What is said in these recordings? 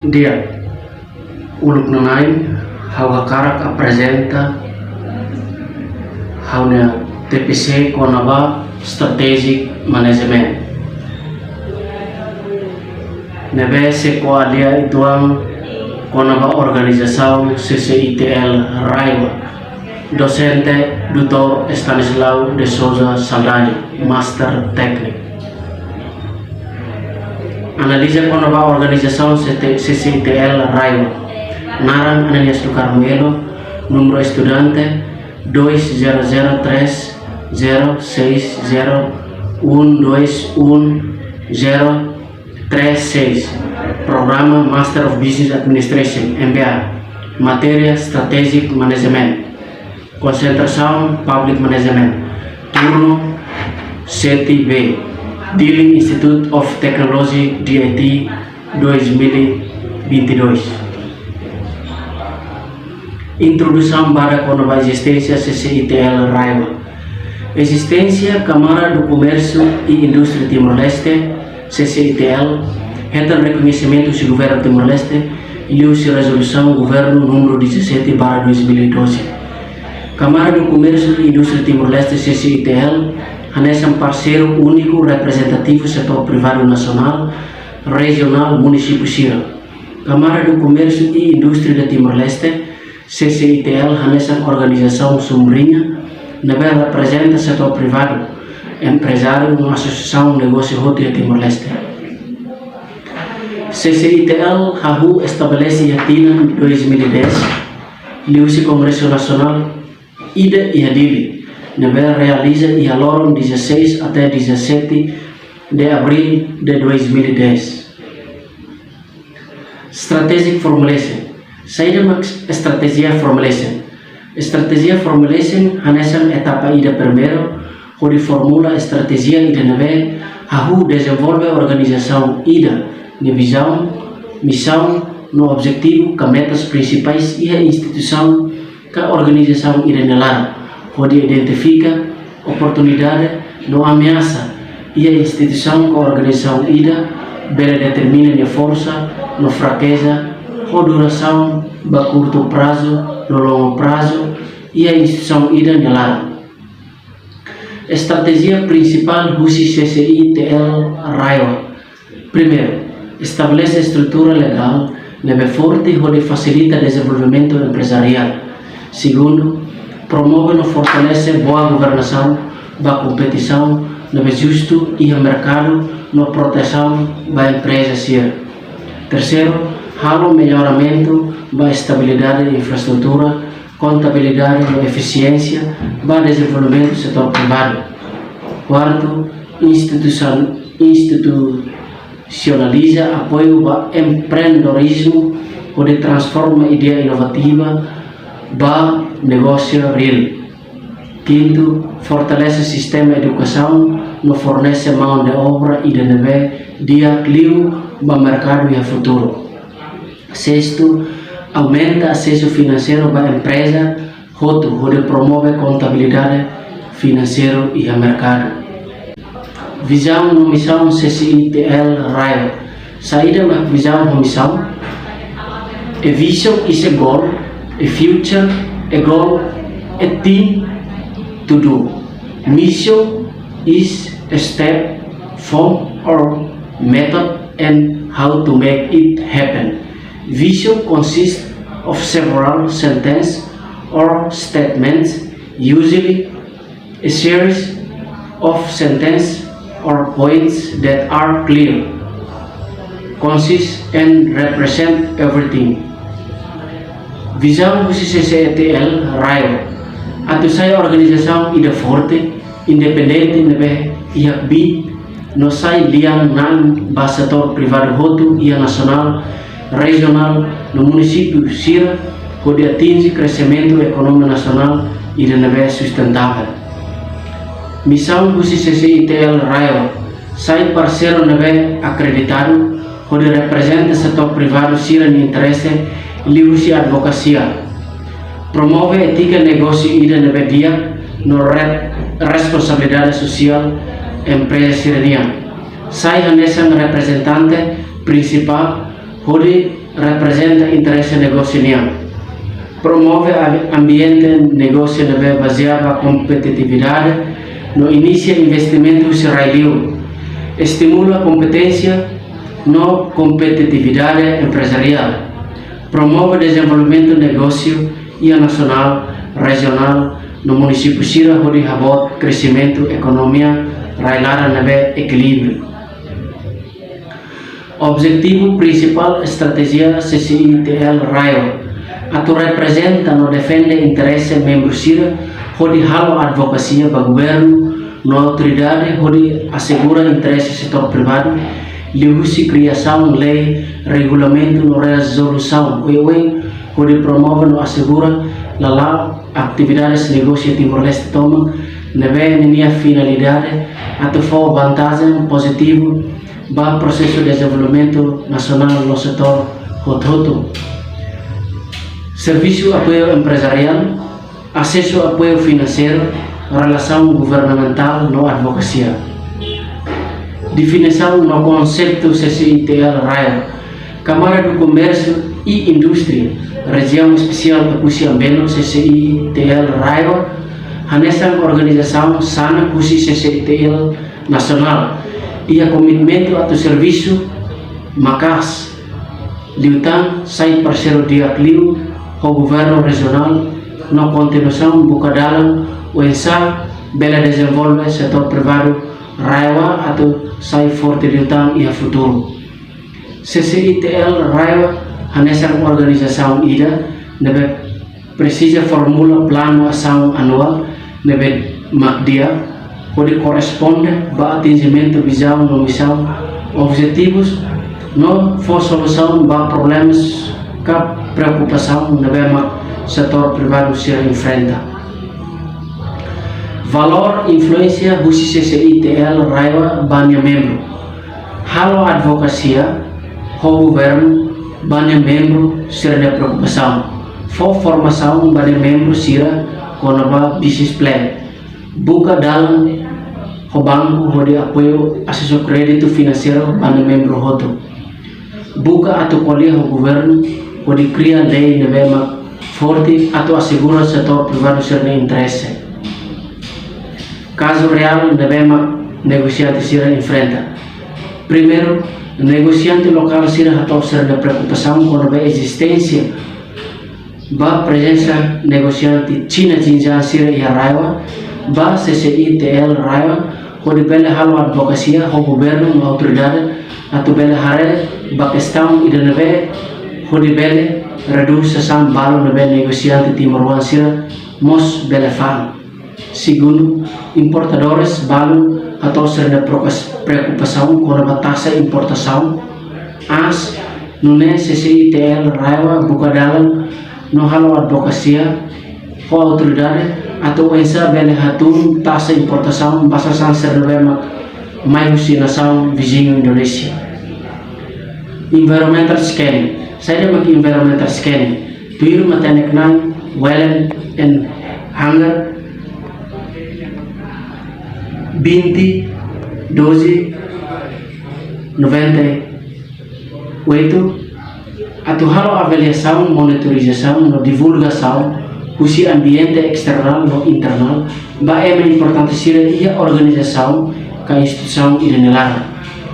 Dia uluk nanai how karak apresenta how na TPC Conaba Strategic Management nebe se ko alia ituang Conaba Organização CCITL Raiva docente Dr. Stanislau de Souza Saldanha Master Técnico. Analisa Conaba Organização CCITL Raiva Naran Ananias do Carmelo, número estudante 20030601211036, Programa Master of Business Administration MBA, Matéria Strategic Management, Concentração Public Management, Turno 7B, Dealing Institute of Technology DIT 2022. Introdução para a existência CCITL Raiva. Existência Câmara do Comércio e Indústria Timor-Leste CCITL, reta reconhecimento do Governo Timor-Leste e a resolução Governo número 17/2012. Câmara do Comércio e Indústria Timor-Leste CCITL é um parceiro único representativo do setor privado nacional, regional, município Sira. Câmara do Comércio e Indústria de Timor-Leste CCITL é uma organização sombrinha que representa o setor privado, empresário, uma associação de negócio de Timor-Leste. CCITL estabelece a TINA em 2010 e o Congresso Nacional IDA e ADILI realiza e aloram 16 até 17 de abril de 2010. Strategic Formulation. Saída uma estratégia formulation. Estratégia formulation é etapa ida primeiro, onde formula a estratégia ida neve, desenvolve a organização ida, na visão, missão, no objetivo, com metas principais e a instituição que a organização ida nelar, onde identifica oportunidade, não ameaça e a instituição que a organização ida, bela determina a força, no fraqueza, a duração, a curto prazo, no longo prazo e a instituição ida nelar. Estratégia principal do CCITL Raiva. Primeiro, estabelece a estrutura legal neve forte onde facilita o desenvolvimento empresarial. Segundo, promove e fortalece boa governação, boa competição, neve justo e o mercado, na proteção da empresa SIR. Terceiro, o melhoramento da estabilidade da infraestrutura, contabilidade e eficiência, para desenvolvimento do setor privado. Quarto, institucionaliza apoio ao empreendedorismo, onde transforma a ideia inovativa para negócio real. Quinto, fortalece o sistema de educação, não fornece mão de obra e de neve dia clio para o mercado e o futuro. Sexto, aumenta acesso financeiro para a empresa, onde promove contabilidade financeira e o mercado. Visão e missão CCITL Raiva. Saída da visão e missão. A vision is a goal, a future, a goal, a thing to do. Mission is a step, form or method and how to make it happen. Vision consists of several sentences or statements, usually a series of sentences or points that are clear, concise and represent everything. Visão do CCITL Raiva. Atusai organização ida forte, independente e akbi, no sai liang nang ba setor privado hotu e nacional, regional, no município Sira, onde atinge crescimento econômico nacional e de nível sustentável. Missão do CCITL Raiva. Sai parceiro nível acreditado, onde representa o setor privado Sira no interesse livre e advocacia. Promove ética negócio e de nível dia, no responsabilidade social, empresa sireniana. Sai nessa representante principal, onde representa interesse negócio niam. Promove ambiente negócio baseado na competitividade, no inicia investimento israelio, estimula a competência no competitividade empresarial, promove desenvolvimento negócio nacional, regional, no município Sira, onde habot crescimento economia, railara nebe equilíbrio. Objetivo principal estratégia CCITL Raio, atu representa no defende interesse membro Sira, onde halo advocacia para governo, no autoridade onde assegura interesse setor privado, liusi criação, lei, regulamento, no resolução, onde promove no assegura la atividades negócio Timor-Leste toma, neve minha finalidade, atu for vantagem positivo, para processo de desenvolvimento nacional no setor hototo. Serviço apoio empresarial, acesso a apoio financeiro, relação governamental no advocacia. Definição no conceito CCITL Raio, Câmara do Comércio e Indústria, Região Especial de Cusiambeno, CCITL Raio, nessa organização sana Cusi CCITL Nacional, e a comitmento ao serviço Macas, Liutan, sai parceiro de Acliu, o governo regional, na continuação Bucadalan, o ENSA, bela desenvolve setor privado, Raiwa, atau sai forte Liutan e a futuro. CCITL Raiwa, nessa organização ida, nebe precisa formula plano ação anual, nebe magdia, onde corresponde para atingimento visão no missão, objetivos, não for solução para problemas, que preocupação nebe setor privado se enfrenta. Valor, influência, do CCITL Raiwa, banha membro. Halo advocacia, o governo, banha membro, ser de preocupação. For formação, banha membro, sira, com a business plan. Buka dalam o banco de apoio assessor crédito financeiro banha membro hoto. Buka atau colher o governo onde cria lei nevema forte atau assegura setor privado ser de interesse. Caso real nevema negociante sira enfrenta. Primeiro, negociante local sira atau ser de preocupação com a existência ba presença negociante China Jinjan sira e Raiwa, ba CCITL Raiwa, onde bela halo advocacia o governo, a autoridade, atau bela hare ba questão e de neve, onde bela reduz sesam balo neve negociante Timor sira mos bela fam. Segundo, importadores balo atau ser de preocupação com a taxa importação, as nune CCITL Raiwa buka dalam no halo advocacia o autoridade atau ensa bela hatun taxa importação basasan servema mai nação vizinho Indonesia. Environmental scanning, saya mag environmental scanning tuir matenek nang wellen and hunger 20 12 98 atau halo avaliação, monitorização, no divulgação, usi ambiente external no internal, ba é importante ser a organização, que a instituição idenelar.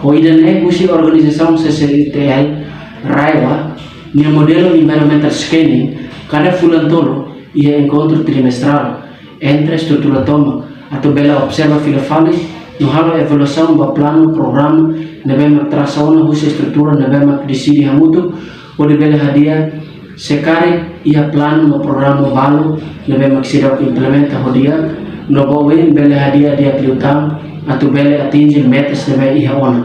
O idene usi organização CCITL Raiwa, no modelo environmental scanning, cada fulantolo ia encontro trimestral entre estrutura toma, atau bela observa filafali, no halo evolução ba plano programa, nebe tração na usi estrutura, nebe decide hamutu, onde bela hadia sekari ia plano no programa balu nebe maksida implementa hodia no bawen bela hadia dia kliutam atau bela atingi metas nebe ia ona.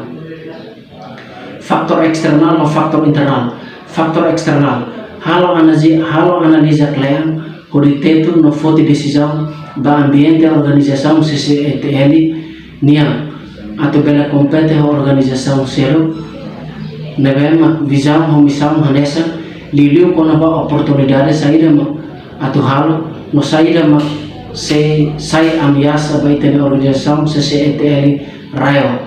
Faktor eksternal no faktor internal. Faktor eksternal halo analisa klien onde teto no forte decisão da ambiente organização CCITL nia atau bela kompete organização zero nebe visão ou missão hanessa liliu com a oportunidade saída atau halo no saída sai ameaça vai ter organização CCITL Raio.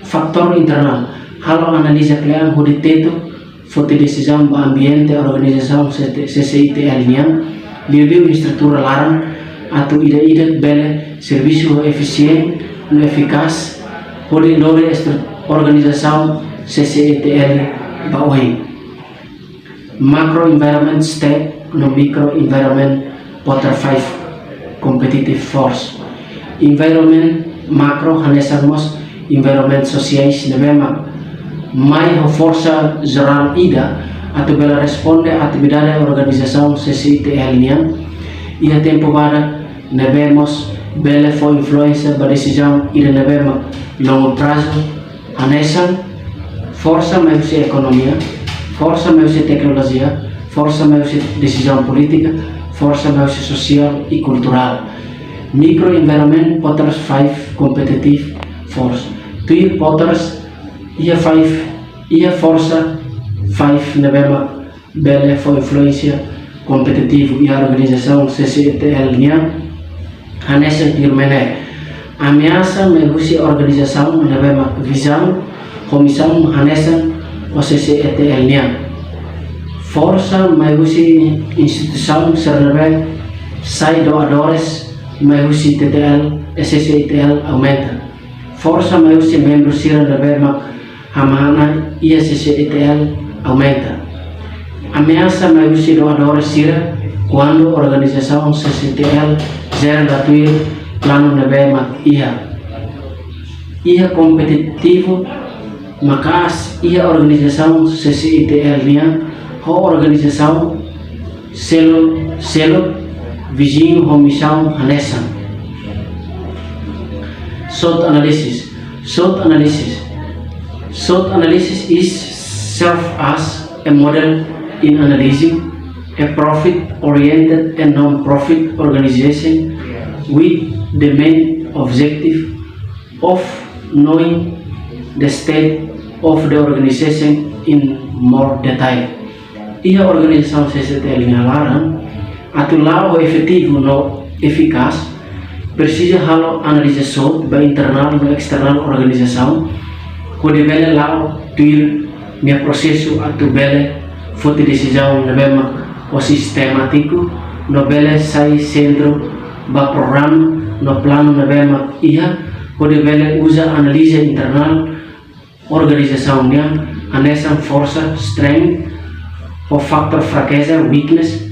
Faktor internal halo analisa klien onde teto for the decisão ba ambiente a organização CCITL niang liu estrutura larang atau ida bele serviço eficiente no eficaz por lore organização CCITL ba oi macro environment step no micro environment potter 5 competitive force environment macro hanesamos environment sociais nebema mai força geral ida atau bela responde atividade organização CCITL niang ia tempo para nebemos bela for influência ba decisão ida nebema longo prazo hanesan força mai economia força mais tecnologia, força mais decisão política, força mais social e cultural. Micro environment potters 5 competitive force. Tui potters ia 5 ia força 5 nebema bele for influência competitivo e a organização CCITL nya hanesa tirmene ameaça megusi organização nebema visão comissão hanesa o CCITL nya força megusi instituição serve sai doadores megusi TTL CCITL aumenta força megusi membros sira nebema hamana ia CCITL aumenta ameaça megusi doadores sira quando organização CCITL gera gratuito plano nebema ia competitivo makas ia organização CCITL nya ho organização selo vizinho ho missão hanesan SWOT analysis is serve as a model in analyzing a profit-oriented and non-profit organization with the main objective of knowing the state of the organization in more detail. Ia organização CCITL nya larang atau lao efetivo no eficaz precisa halo analisa SWOT ba internal no external organização kode bele lao tuir nia processo atau bele foto decisão na bema o sistemático no bele sai centro ba programa no plano na bema ia kode bele usa analisa internal organização nya anesan força strength o faktor fraqueza weakness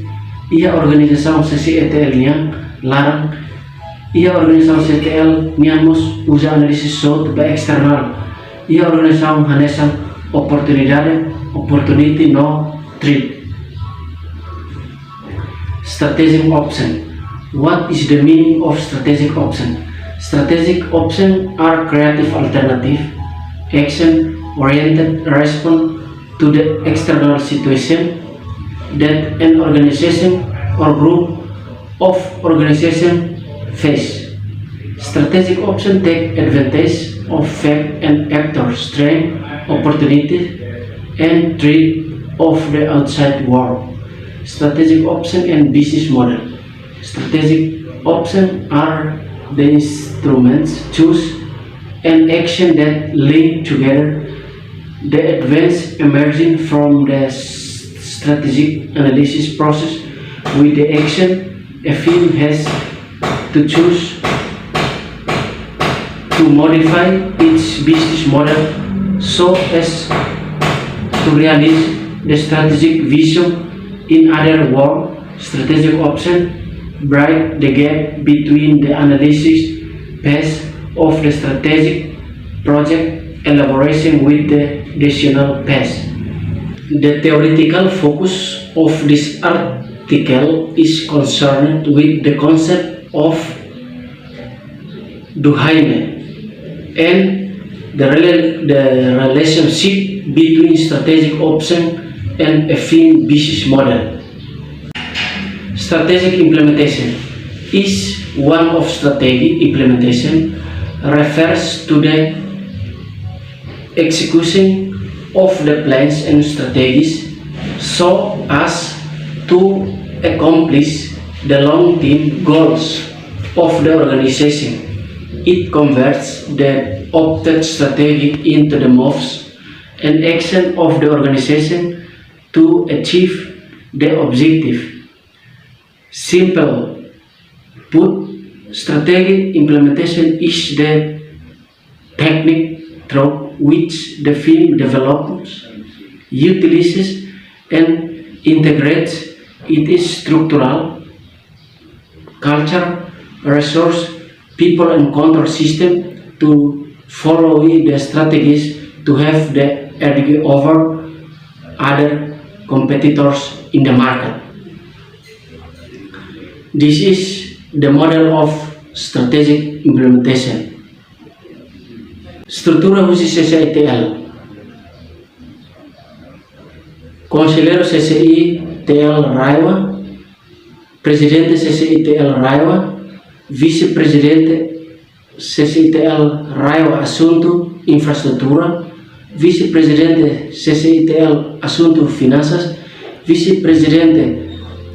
ia organização CCITL nya larang ia organização CCITL nya mos usa analisis SWOT ba external ia organização hanesan opportunity no threat. Strategic option. What is the meaning of strategic option? Strategic options are creative alternative action oriented response to the external situation that an organization or group of organization face. Strategic options take advantage of fact and actor strength, opportunity, and threat of the outside world. Strategic option and business model. Strategic options are the instruments, choose, and action that link together the advance emerging from the strategic analysis process with the action a firm has to choose to modify its business model so as to realize the strategic vision. In other words, strategic option bridge the gap between the analysis phase of the strategic project elaboration with the decisional phase. The theoretical focus of this article is concerned with the concept of Duhaime and the relationship between strategic option and a firm business model. Strategic implementation is one of strategic implementation refers to the execution of the plans and strategies so as to accomplish the long-term goals of the organization. It converts the opted strategy into the moves and action of the organization to achieve the objective. Simple put, strategic implementation is the technique through which the film develops, utilizes, and integrates its structural, culture, resource, people, and control system to follow the strategies to have the edge over other competitors in the market. This is the model of strategic implementation. Struktura khusus CCI-TL. Conselheiro CCI-TL Raiwa, Presidente CCI-TL Raiwa, Vice-Presidente CCI-TL Raiwa Assunto Infraestrutura, Vice-Presidente CCI-TL Assunto Finanças, Vice-Presidente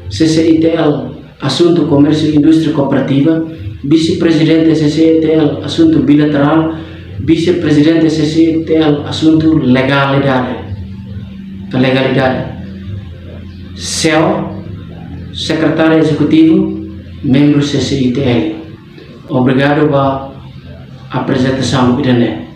CCI-TL Assunto Comércio e Indústria Cooperativa, Vice-Presidente CCI-TL Assunto Bilateral, Vice-Presidente CCI-TL Assunto Legalidade. CEO, Secretário Executivo, membro CCI-TL. Obrigado pela apresentação, Irene.